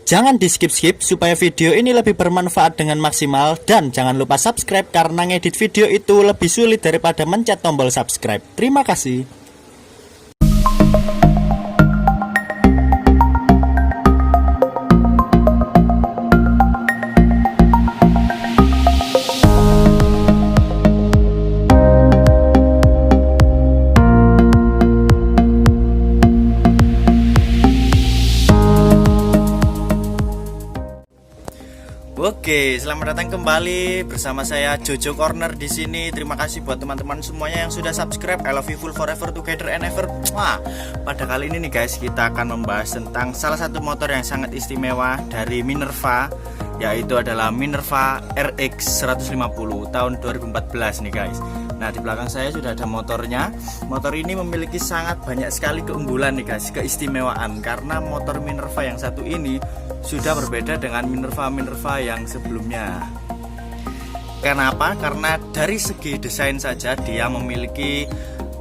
Jangan di skip-skip supaya video ini lebih bermanfaat dengan maksimal. Dan jangan lupa subscribe karena ngedit video itu lebih sulit daripada mencet tombol subscribe. Terima kasih. Oke, selamat datang kembali bersama saya Jojo Corner di sini. Terima kasih buat teman-teman semuanya yang sudah subscribe. I love you full forever together and ever. Wah, pada kali ini nih guys, kita akan membahas tentang salah satu motor yang sangat istimewa dari Minerva, yaitu adalah Minerva RX 150 tahun 2014 nih guys. Nah, di belakang saya sudah ada motornya. Motor ini memiliki sangat banyak sekali keunggulan nih guys, keistimewaan, karena motor Minerva yang satu ini sudah berbeda dengan Minerva yang sebelumnya. Kenapa? Karena dari segi desain saja dia memiliki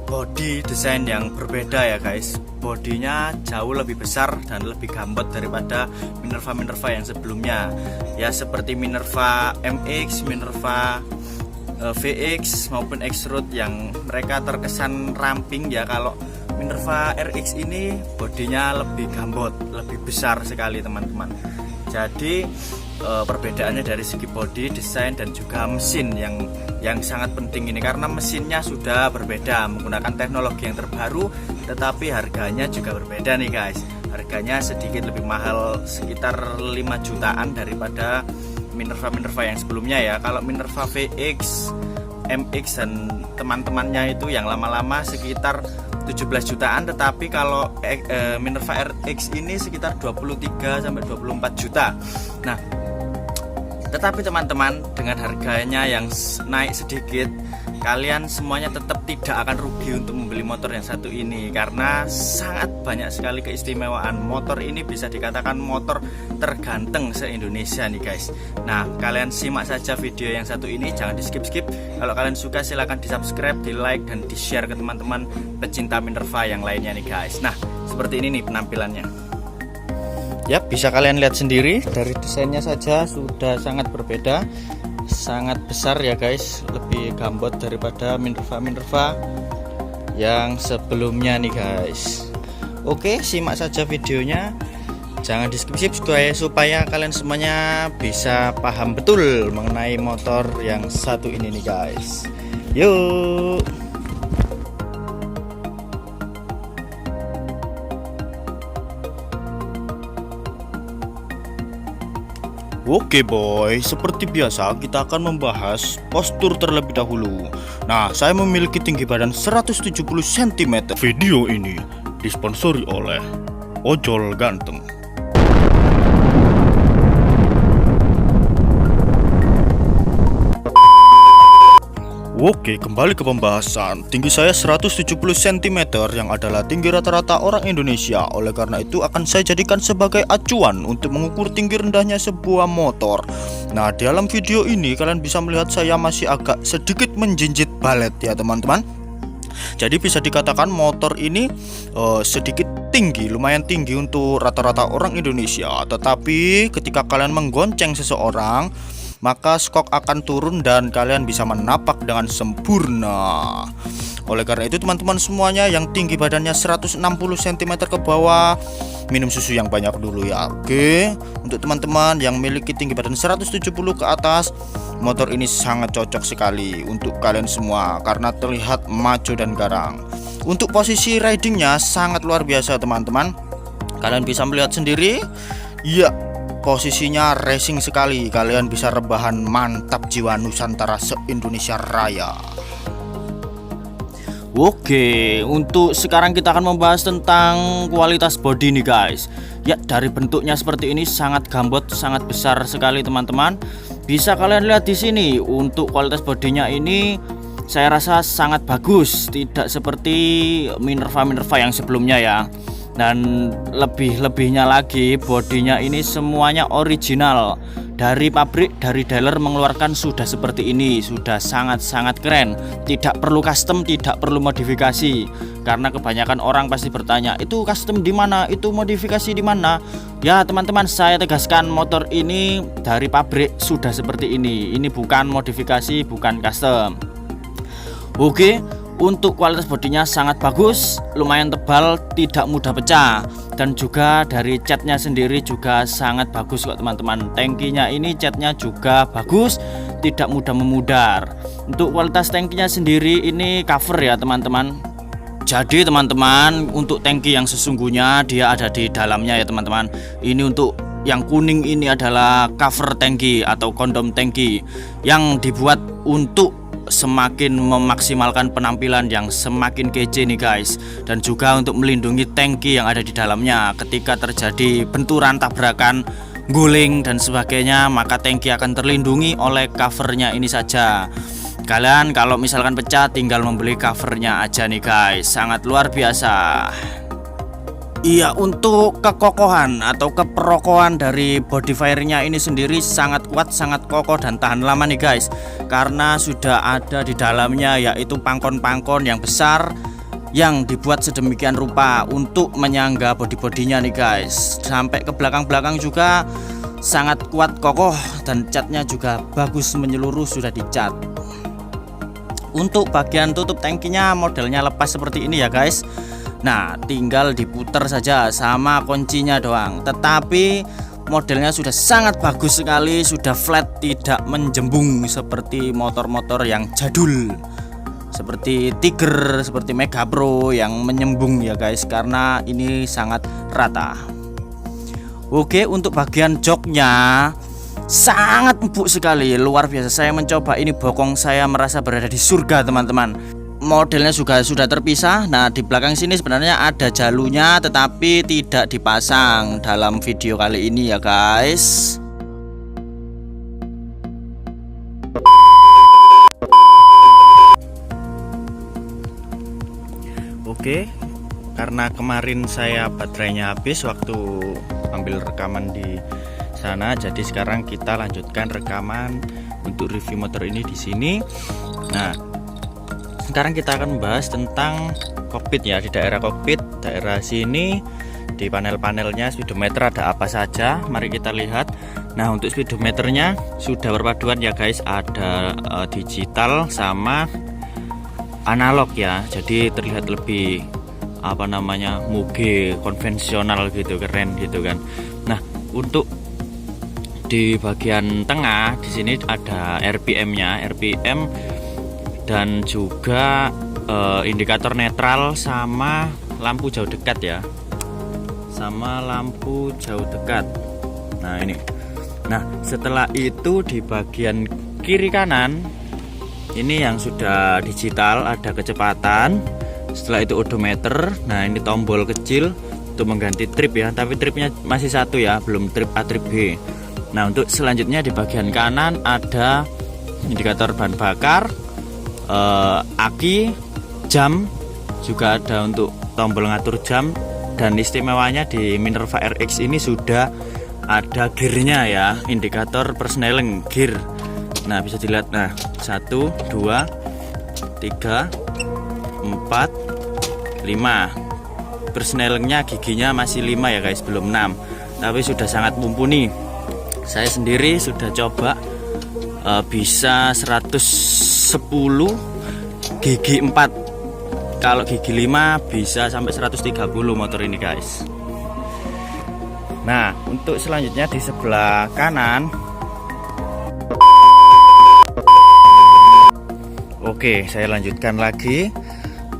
body desain yang berbeda ya guys. Bodinya jauh lebih besar dan lebih gambot daripada Minerva yang sebelumnya. Ya seperti Minerva MX, Minerva VX maupun X-Road yang mereka terkesan ramping ya. Kalau Minerva RX ini bodinya lebih gambot, lebih besar sekali teman-teman. Jadi perbedaannya dari segi body, desain dan juga mesin yang sangat penting ini, karena mesinnya sudah berbeda menggunakan teknologi yang terbaru, tetapi harganya juga berbeda nih guys. Harganya sedikit lebih mahal, sekitar 5 jutaan daripada Minerva yang sebelumnya ya. Kalau Minerva VX, MX dan teman-temannya itu yang lama-lama sekitar 17 jutaan, tetapi kalau Minerva RX ini sekitar 23 sampai 24 juta. Nah, tetapi teman-teman, dengan harganya yang naik sedikit, kalian semuanya tetap tidak akan rugi untuk membeli motor yang satu ini, karena sangat banyak sekali keistimewaan. Motor ini bisa dikatakan motor terganteng se-Indonesia nih guys. Nah, kalian simak saja video yang satu ini, jangan di skip-skip. Kalau kalian suka silahkan di subscribe, di like, dan di share ke teman-teman pecinta Minerva yang lainnya nih guys. Nah, seperti ini nih penampilannya. Ya, bisa kalian lihat sendiri dari desainnya saja sudah sangat berbeda, sangat besar ya guys, lebih gambot daripada Minerva yang sebelumnya nih guys. Oke, simak saja videonya, jangan di skip supaya kalian semuanya bisa paham betul mengenai motor yang satu ini nih guys. Yuk. Oke boy, seperti biasa kita akan membahas postur terlebih dahulu. Nah, saya memiliki tinggi badan 170 cm. Video ini disponsori oleh Ojol Ganteng. Oke, kembali ke pembahasan. Tinggi saya 170 cm yang adalah tinggi rata-rata orang Indonesia. Oleh karena itu akan saya jadikan sebagai acuan untuk mengukur tinggi rendahnya sebuah motor. Nah, di dalam video ini kalian bisa melihat saya masih agak sedikit menjinjit balet ya teman-teman. Jadi bisa dikatakan motor ini sedikit tinggi, lumayan tinggi untuk rata-rata orang Indonesia. Tetapi ketika kalian menggonceng seseorang, maka skok akan turun dan kalian bisa menapak dengan sempurna. Oleh karena itu teman-teman semuanya yang tinggi badannya 160 cm ke bawah, minum susu yang banyak dulu ya. Oke, untuk teman-teman yang memiliki tinggi badan 170 ke atas, motor ini sangat cocok sekali untuk kalian semua karena terlihat maco dan garang. Untuk posisi ridingnya sangat luar biasa teman-teman. Kalian bisa melihat sendiri. Ya, posisinya racing sekali. Kalian bisa rebahan mantap jiwa Nusantara se-Indonesia Raya. Oke, untuk sekarang kita akan membahas tentang kualitas bodi nih guys. Ya, dari bentuknya seperti ini sangat gambot, sangat besar sekali teman-teman. Bisa kalian lihat di sini. Untuk kualitas bodinya ini saya rasa sangat bagus, tidak seperti Minerva yang sebelumnya ya. Dan lebihnya lagi, bodinya ini semuanya original dari pabrik, dari dealer mengeluarkan sudah seperti ini, sudah sangat-sangat keren. Tidak perlu custom, tidak perlu modifikasi. Karena kebanyakan orang pasti bertanya, itu custom di mana? Itu modifikasi di mana? Ya teman-teman, saya tegaskan motor ini dari pabrik sudah seperti ini. Ini bukan modifikasi, bukan custom. Oke, untuk kualitas bodinya sangat bagus, lumayan tebal, tidak mudah pecah. Dan juga dari catnya sendiri juga sangat bagus kok teman-teman. Tangkinya ini catnya juga bagus, tidak mudah memudar. Untuk kualitas tangkinya sendiri ini cover ya teman-teman. Jadi teman-teman, untuk tangki yang sesungguhnya dia ada di dalamnya ya teman-teman. Ini untuk yang kuning ini adalah cover tangki atau kondom tangki yang dibuat untuk semakin memaksimalkan penampilan yang semakin kece nih guys, dan juga untuk melindungi tangki yang ada di dalamnya ketika terjadi benturan, tabrakan, guling dan sebagainya, maka tangki akan terlindungi oleh covernya ini saja. Kalian kalau misalkan pecah tinggal membeli covernya aja nih guys, sangat luar biasa. Iya, untuk kekokohan atau keperokohan dari body firenya ini sendiri sangat kuat, sangat kokoh dan tahan lama nih guys. Karena sudah ada di dalamnya yaitu pangkon-pangkon yang besar yang dibuat sedemikian rupa untuk menyangga body-bodinya nih guys. Sampai ke belakang-belakang juga sangat kuat, kokoh, dan catnya juga bagus menyeluruh, sudah dicat. Untuk bagian tutup tangkinya modelnya lepas seperti ini ya guys. Nah, tinggal diputer saja sama kuncinya doang. Tetapi modelnya sudah sangat bagus sekali, sudah flat, tidak menjembung seperti motor-motor yang jadul, seperti Tiger, seperti Mega Pro yang menyembung ya guys, karena ini sangat rata. Oke, untuk bagian joknya sangat empuk sekali, luar biasa. Saya mencoba ini, bokong saya merasa berada di surga teman-teman. Modelnya juga sudah terpisah. Nah, di belakang sini sebenarnya ada jalunya tetapi tidak dipasang dalam video kali ini ya guys. Oke, karena kemarin saya baterainya habis waktu ambil rekaman di sana, jadi sekarang kita lanjutkan rekaman untuk review motor ini di sini. Nah, sekarang kita akan membahas tentang kokpit ya. Di daerah kokpit, daerah sini, di panel-panelnya speedometer ada apa saja, mari kita lihat. Nah, untuk speedometernya sudah berpaduan ya guys, ada digital sama analog ya, jadi terlihat lebih muge, konvensional gitu, keren gitu kan. Nah, untuk di bagian tengah di sini ada RPM-nya, RPM dan juga indikator netral sama lampu jauh dekat ya, sama lampu jauh dekat. Nah ini. Nah, setelah itu di bagian kiri kanan ini yang sudah digital, ada kecepatan. Setelah itu odometer. Nah, ini tombol kecil untuk mengganti trip ya, tapi tripnya masih satu ya, belum trip A trip B. Nah, untuk selanjutnya di bagian kanan ada indikator bahan bakar, aki, jam, juga ada untuk tombol ngatur jam. Dan istimewanya di Minerva RX ini sudah ada gearnya ya, indikator persneling gear. Nah, bisa dilihat, nah 1, 2, 3, 4, 5. Persnelingnya giginya masih 5 ya guys, belum 6, tapi sudah sangat mumpuni. Saya sendiri sudah coba bisa 110 gigi 4, kalau gigi 5 bisa sampai 130 motor ini guys. Nah, untuk selanjutnya di sebelah kanan, oke, saya lanjutkan lagi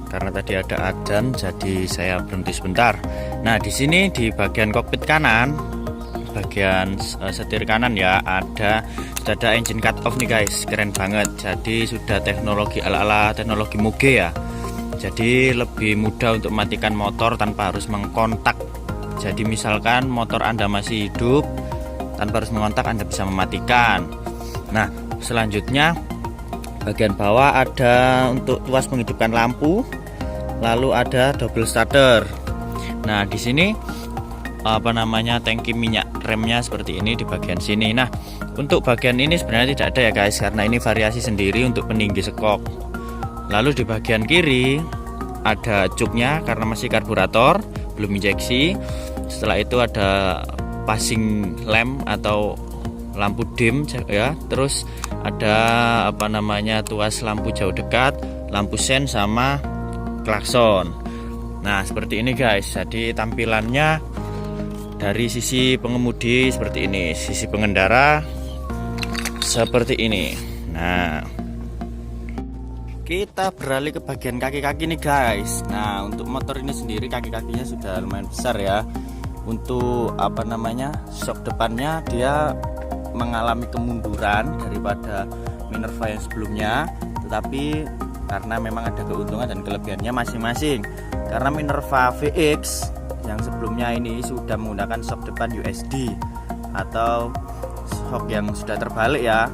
karena tadi ada adzan, jadi saya berhenti sebentar. Nah, di sini di bagian kokpit kanan, bagian setir kanan ya, sudah ada engine cut off nih guys, keren banget. Jadi sudah teknologi ala-ala teknologi Muge ya. Jadi lebih mudah untuk mematikan motor tanpa harus mengkontak. Jadi misalkan motor Anda masih hidup, tanpa harus mengontak Anda bisa mematikan. Nah, selanjutnya bagian bawah ada untuk tuas menghidupkan lampu, lalu ada double starter. Nah, di sini tangki minyak remnya seperti ini di bagian sini. Nah, untuk bagian ini sebenarnya tidak ada ya guys, karena ini variasi sendiri untuk peninggi sekok. Lalu di bagian kiri ada cuknya karena masih karburator, belum injeksi. Setelah itu ada passing lamp atau lampu dim ya. Terus ada tuas lampu jauh dekat, lampu sen sama klakson. Nah, seperti ini guys. Jadi tampilannya dari sisi pengemudi seperti ini, sisi pengendara seperti ini. Nah, kita beralih ke bagian kaki-kaki nih guys. Nah, untuk motor ini sendiri kaki-kakinya sudah lumayan besar ya. Untuk shock depannya dia mengalami kemunduran daripada Minerva yang sebelumnya, tetapi karena memang ada keuntungan dan kelebihannya masing-masing. Karena Minerva VX yang sebelumnya ini sudah menggunakan shock depan USD atau shock yang sudah terbalik ya.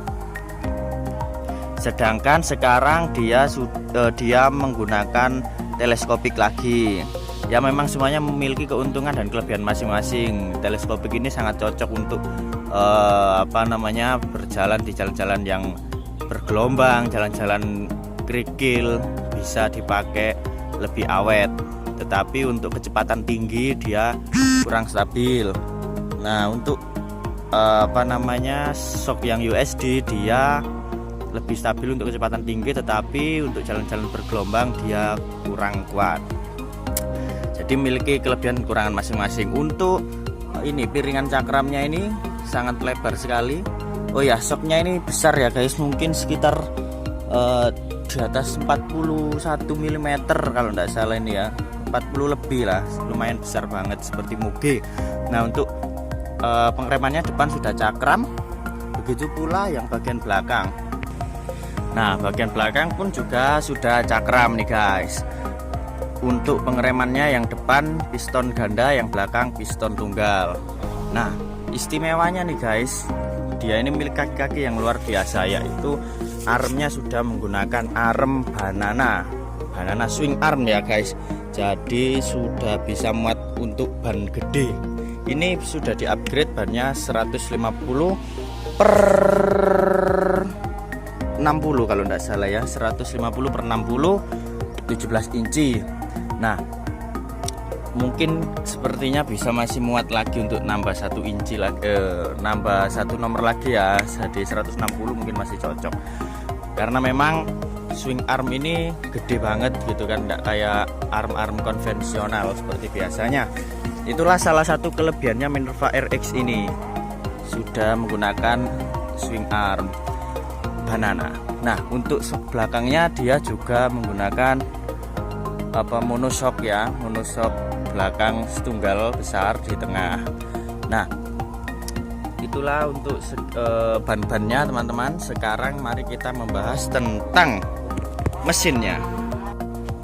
Sedangkan sekarang dia menggunakan teleskopik lagi. Ya, memang semuanya memiliki keuntungan dan kelebihan masing-masing. Teleskopik ini sangat cocok untuk berjalan di jalan-jalan yang bergelombang, jalan-jalan kerikil, bisa dipakai lebih awet. Tetapi untuk kecepatan tinggi dia kurang stabil. Nah, untuk shock yang USD dia lebih stabil untuk kecepatan tinggi, tetapi untuk jalan-jalan bergelombang dia kurang kuat. Jadi memiliki kelebihan dan kekurangan masing-masing. Untuk ini piringan cakramnya ini sangat lebar sekali. Oh ya, shocknya ini besar ya guys, mungkin sekitar di atas 41 mm kalau tidak salah ini ya, 40 lebih lah, lumayan besar banget seperti Muge. Nah, untuk pengeremannya depan sudah cakram, begitu pula yang bagian belakang. Nah, bagian belakang pun juga sudah cakram nih guys. Untuk pengeremannya yang depan piston ganda, yang belakang piston tunggal. Nah, istimewanya nih guys, dia ini milik kaki-kaki yang luar biasa, yaitu armnya sudah menggunakan arm banana swing arm ya guys. Jadi sudah bisa muat untuk ban gede. Ini sudah di-upgrade bannya 150 per 60 kalau tidak salah ya, 150 per 60 17 inci. Nah, mungkin sepertinya bisa masih muat lagi untuk nambah 1 inci lagi, nambah 1 nomor lagi ya. Jadi 160 mungkin masih cocok, karena memang swing arm ini gede banget gitu kan, tidak kayak arm-arm konvensional seperti biasanya. Itulah salah satu kelebihannya Minerva RX ini, sudah menggunakan swing arm banana. Nah, untuk shock belakangnya dia juga menggunakan monoshock ya, monoshock belakang setunggal besar di tengah. Nah, itulah untuk ban-bannya teman-teman. Sekarang mari kita membahas tentang mesinnya.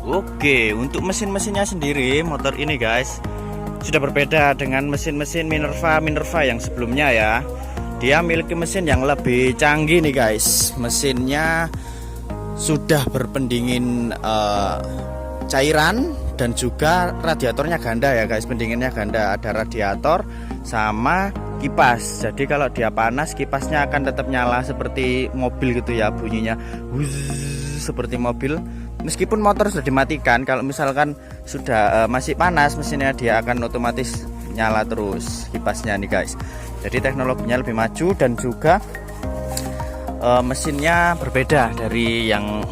Oke, untuk mesin-mesinnya sendiri, motor ini guys sudah berbeda dengan mesin-mesin Minerva yang sebelumnya ya. Dia memiliki mesin yang lebih canggih nih guys. Mesinnya sudah berpendingin cairan dan juga radiatornya ganda ya guys. Pendinginnya ganda, ada radiator sama kipas. Jadi kalau dia panas, kipasnya akan tetap nyala seperti mobil gitu ya, bunyinya seperti mobil. Meskipun motor sudah dimatikan, kalau misalkan sudah masih panas mesinnya, dia akan otomatis nyala terus kipasnya nih guys. Jadi teknologinya lebih maju dan juga mesinnya berbeda dari yang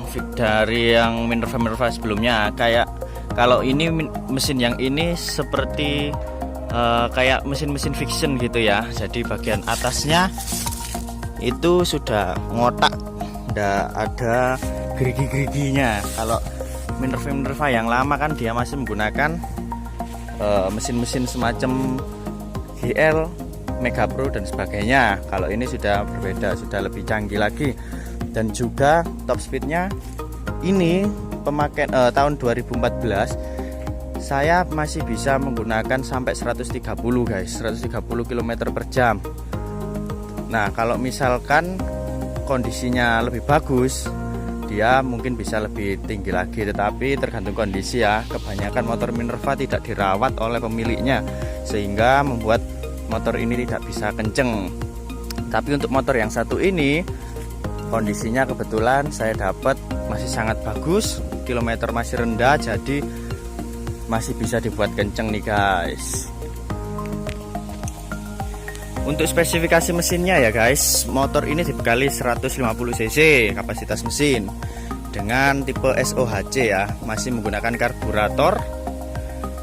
Minerva sebelumnya. Kayak kalau ini mesin yang ini seperti kayak mesin-mesin fiction gitu ya. Jadi bagian atasnya itu sudah ngotak, nggak ada gerigi-geriginya. Kalau Minerva yang lama kan dia masih menggunakan mesin-mesin semacam GL, Mega Pro dan sebagainya. Kalau ini sudah berbeda, sudah lebih canggih lagi. Dan juga top speednya ini pemakaian tahun 2014 saya masih bisa menggunakan sampai 130 guys, 130 km per jam. Nah, kalau misalkan kondisinya lebih bagus, dia mungkin bisa lebih tinggi lagi, tetapi tergantung kondisi ya. Kebanyakan motor Minerva tidak dirawat oleh pemiliknya sehingga membuat motor ini tidak bisa kenceng. Tapi untuk motor yang satu ini kondisinya kebetulan saya dapat masih sangat bagus, kilometer masih rendah, jadi masih bisa dibuat kenceng nih guys. Untuk spesifikasi mesinnya ya guys, motor ini dibekali 150 cc kapasitas mesin dengan tipe SOHC ya, masih menggunakan karburator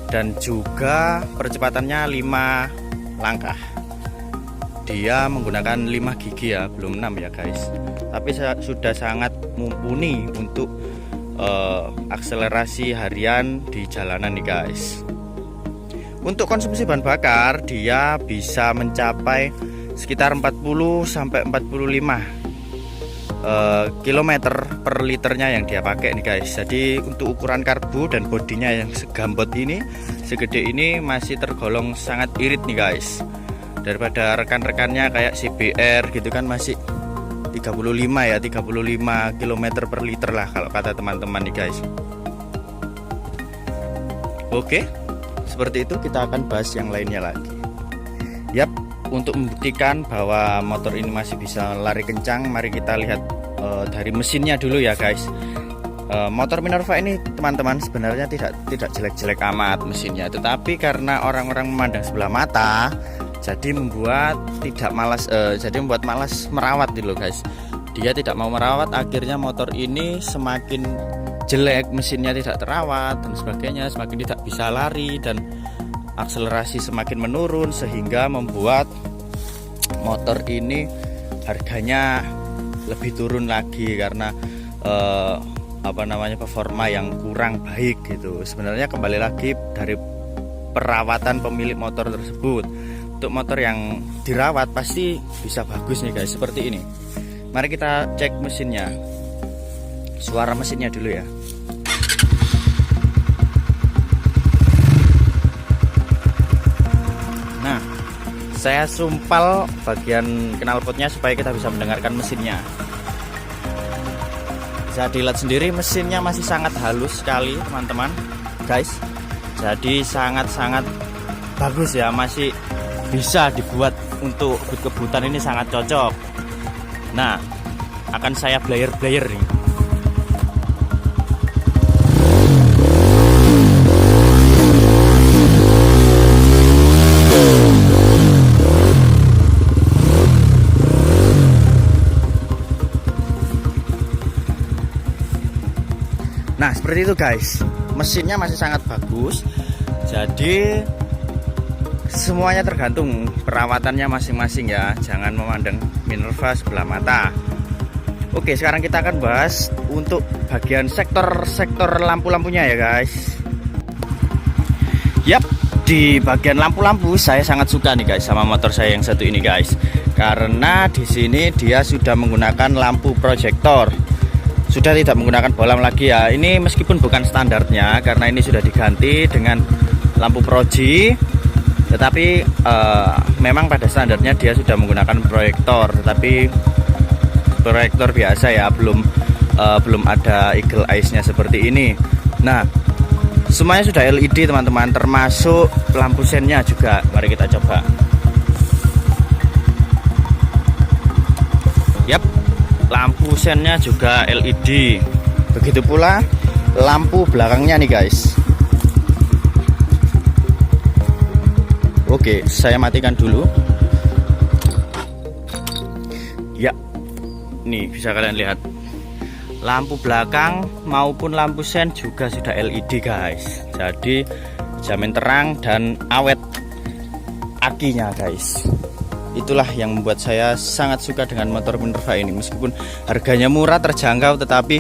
dan juga percepatannya 5 langkah. Dia menggunakan 5 gigi ya, belum 6 ya guys. Tapi sudah sangat mumpuni untuk akselerasi harian di jalanan nih guys. Untuk konsumsi bahan bakar dia bisa mencapai sekitar 40 sampai 45 km per liternya yang dia pakai nih guys. Jadi untuk ukuran karbu dan bodinya yang segambot ini, segede ini, masih tergolong sangat irit nih guys. Daripada rekan-rekannya kayak CBR gitu kan masih 35 ya, 35 km per liter lah kalau kata teman-teman nih guys. Oke, seperti itu. Kita akan bahas yang lainnya lagi. Yap, untuk membuktikan bahwa motor ini masih bisa lari kencang, mari kita lihat dari mesinnya dulu ya guys. Motor Minerva ini teman-teman sebenarnya tidak jelek-jelek amat mesinnya, tetapi karena orang-orang memandang sebelah mata, jadi membuat malas merawat gitu loh guys. Dia tidak mau merawat, akhirnya motor ini semakin jelek, mesinnya tidak terawat dan sebagainya, semakin tidak bisa lari dan akselerasi semakin menurun, sehingga membuat motor ini harganya lebih turun lagi karena performa yang kurang baik gitu. Sebenarnya kembali lagi dari perawatan pemilik motor tersebut. Untuk motor yang dirawat pasti bisa bagus nih guys, seperti ini. Mari kita cek mesinnya, suara mesinnya dulu ya. Nah, saya sumpal bagian knalpotnya supaya kita bisa mendengarkan mesinnya. Bisa dilihat sendiri mesinnya masih sangat halus sekali teman-teman guys. Jadi sangat-sangat bagus ya, masih bisa dibuat untuk kebut-kebutan, ini sangat cocok. Nah, akan saya blayer-blayer nih. Nah, seperti itu guys. Mesinnya masih sangat bagus. Jadi semuanya tergantung perawatannya masing-masing ya. Jangan memandang Minerva sebelah mata. Oke, sekarang kita akan bahas untuk bagian sektor lampu-lampunya ya guys. Yap, di bagian lampu-lampu saya sangat suka nih guys sama motor saya yang satu ini guys. Karena di sini dia sudah menggunakan lampu proyektor. Sudah tidak menggunakan bolam lagi ya. Ini meskipun bukan standarnya karena ini sudah diganti dengan lampu proji. Tetapi memang pada standarnya dia sudah menggunakan proyektor, tetapi proyektor biasa ya, belum ada eagle eyes-nya seperti ini. Nah, semuanya sudah LED teman-teman, termasuk lampu sennya juga. Mari kita coba. Yap, lampu sennya juga LED. Begitu pula lampu belakangnya nih guys. Oke, saya matikan dulu. Ya, nih bisa kalian lihat lampu belakang maupun lampu sen juga sudah LED guys. Jadi jamin terang dan awet akinya guys. Itulah yang membuat saya sangat suka dengan motor Minerva ini. Meskipun harganya murah, terjangkau, tetapi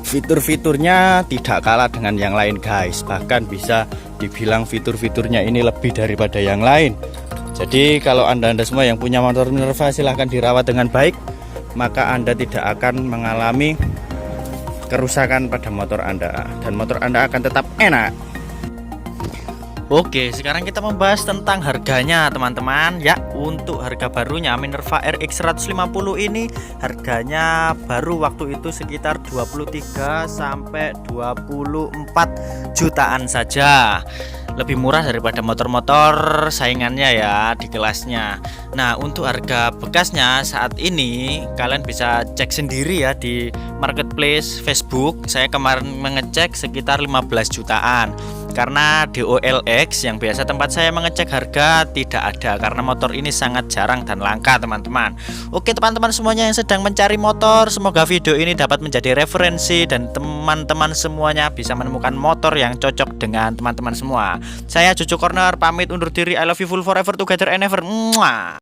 fitur-fiturnya tidak kalah dengan yang lain guys. Bahkan bisa dibilang fitur-fiturnya ini lebih daripada yang lain. Jadi kalau anda semua yang punya motor Minerva, silahkan dirawat dengan baik, maka anda tidak akan mengalami kerusakan pada motor anda, dan motor anda akan tetap enak. Oke, sekarang kita membahas tentang harganya teman-teman. Ya, untuk harga barunya Minerva RX 150 ini harganya baru waktu itu sekitar 23 sampai 24 jutaan saja. Lebih murah daripada motor-motor saingannya ya di kelasnya. Nah, untuk harga bekasnya saat ini kalian bisa cek sendiri ya di marketplace Facebook. Saya kemarin mengecek sekitar 15 jutaan. Karena di OLX yang biasa tempat saya mengecek harga tidak ada, karena motor ini sangat jarang dan langka teman-teman. Oke teman-teman semuanya yang sedang mencari motor, semoga video ini dapat menjadi referensi dan teman-teman semuanya bisa menemukan motor yang cocok dengan teman-teman semua. Saya Jojo Corner pamit undur diri. I love you full forever together and ever. Mwah.